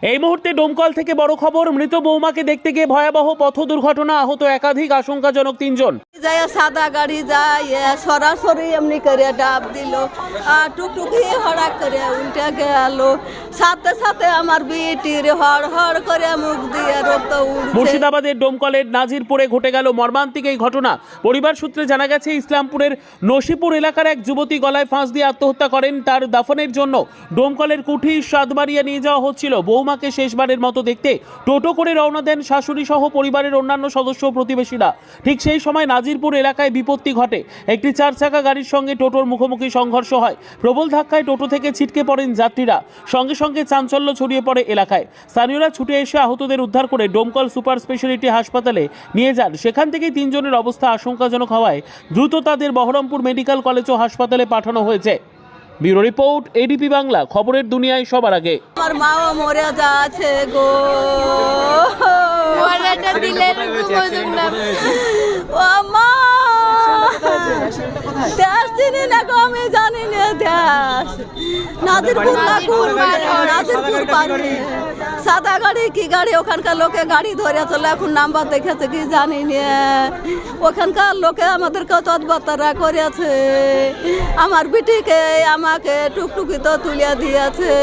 এই মুহূর্তে ডোমকল থেকে বড় খবর, মৃত বৌমাকে দেখতে গিয়ে ভয়াবহ পথ দুর্ঘটনা, আহত একাধিক, আশঙ্কাজনক 3 জন। যায় সাদা গাড়ি যায় সরাসরি এমনি করে ডাব দিল, আর টুকটুকি হড়াক করে উল্টে গেল, সাথে সাথে আমার বিটির হড় হড় করে মুখ দিয়ে রক্ত উঠছে। মুর্শিদাবাদের ডোমকলের নাজিরপুরে ঘটে গেল মর্মান্তিক এই ঘটনা। পরিবার সূত্রে জানা গেছে, ইসলামপুরের নসিপুর এলাকার এক যুবতী গলায় ফাঁস দিয়ে আত্মহত্যা করেন। তার দাফনের জন্য ডোমকলের কুঠি সাতবাড়িয়া নিয়ে যাওয়া হচ্ছিল। বৌমাকে শেষবারের মতো দেখতে টোটো করে রওনা দেন শাশুড়ি সহ পরিবারের অন্যান্য সদস্য ও প্রতিবেশীরা। ঠিক সেই সময় নাজিরপুর এলাকায় বিপত্তি ঘটে। একটি 4 চাকা গাড়ির সঙ্গে টোটোর মুখোমুখি সংঘর্ষ হয়। প্রবল ধাক্কায় টোটো থেকে ছিটকে পড়েন যাত্রীরা। সঙ্গে সঙ্গে চাঞ্চল্য ছড়িয়ে পড়ে এলাকায়। স্থানীয়রা ছুটে এসে আহতদের উদ্ধার করে ডোমকল সুপার স্পেশালিটি হাসপাতালে নিয়ে যান। সেখান থেকেই 3 জনের অবস্থা আশঙ্কাজনক হওয়ায় দ্রুত তাদের বহরমপুর মেডিকেল কলেজ ও হাসপাতালে পাঠানো হয়েছে। ব্যুরো রিপোর্ট, এডিপি বাংলা, খবরের দুনিয়ায় সবার আগে। আমার মাও মরে যাচ্ছে গো, ও মা দেশ চিনি না গো, আমি জানি না দেশ। নাজিরপুর পারে সাদা গাড়ি কি গাড়ি, ওখানকার লোকে গাড়ি ধরে চলে, এখন নাম্বার দেখেছে কি জানি না। ওখানকার লোকে আমাদেরকে তৎবার্তা করেছে, আমার বিটিকে আমাকে টুকটুকি তো তুলে দিয়েছে।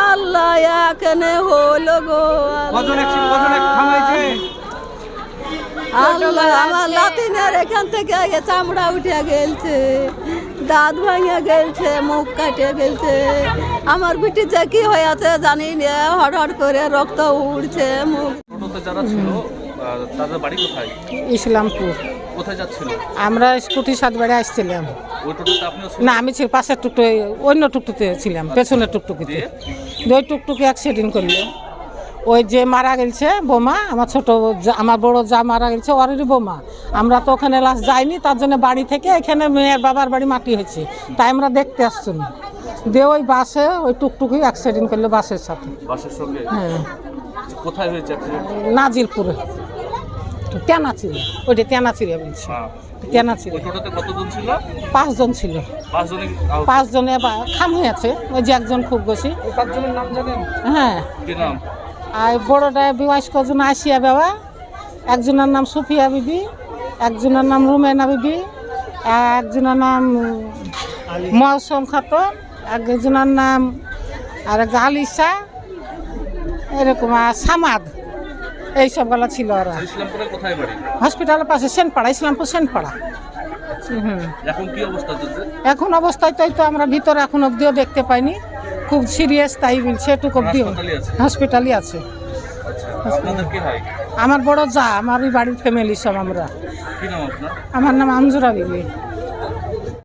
আল্লাহ এখানে হলো গো, আল্লাহ আমার লাতিনের এখান থেকে চামড়া উঠে গেলছে, দাঁত ভাঙে গেলছে, মুখ কাটে গেলছে। আমার বিটি যে কি হয়েছে জানি না, হড় হড় করে রক্ত উঠছে মুখ। যারা ছিল তাদের বাড়ি কোথায়? ইসলামপুর। কোথায় যাচ্ছিল? আমরা স্কুটি সাতবাড়ি আসছিলাম। ওই টোটোতে আপনিও ছিলেন? না, আমি ছিল পাশের টুকটুকি, অন্য টুকটুকিতে ছিলাম, পেছনের টুকটুকিতে। ওই টুকটুকি অ্যাক্সিডেন্ট করলো। ওই যে মারা গেছে বোমা, আমার ছোট আমার বড় যা মারা গেছে, ওরই বোমা। আমরা তো ওখানে লাশ যাইনি, তার জন্য বাড়ি থেকে এখানে মেয়ের বাবার বাড়ি মাটি হয়েছে, তাই আমরা দেখতে আসছিলাম। দিয়ে ওই বাসে ওই টুকটুকি অ্যাক্সিডেন্ট করলো বাসের সাথে। বাসের সঙ্গে? হ্যাঁ। কোথায় হয়েছে অ্যাক্সিডেন্ট? নাজিরপুরে। তেনা ছিল, ওইটা তেনা ছিল বলছি। তেনা ছিল। টোটোতে কতজন ছিল? 5 জন ছিল। 5 জনে খাম হয়েছে, ওই যে একজন খুব বেশি। 5 জনের নাম জানেন? হ্যাঁ। কি নাম? আর বড়টা বয়স্ক জন আসিয়া বাবা, একজনের নাম সুফিয়া বিবি, একজনের নাম রুমেনা বিবি, একজনের নাম মৌসুম খাতুন, একজনের নাম আর এক আলিশা, এরকম আর সামাদ, এইসব গলা ছিল। ওরা ইসলামপুরে কোথায় বাড়ি? হসপিটালের পাশে সেনপাড়া, ইসলামপুর সেনপাড়া। এখন কি অবস্থা চলছে? এখন অবস্থায় তো আমরা ভিতরে এখন অব্দিও দেখতে পাইনি, খুব সিরিয়াস তাই বলছে, এটুকু অব্দিও হসপিটালই আছে। আপনাদের কি হয়? আমার বড় যা, আমার বাড়ির ফ্যামিলি সব আমরা। কি নাম আপনার? আমার নাম আঞ্জুরা বিবি।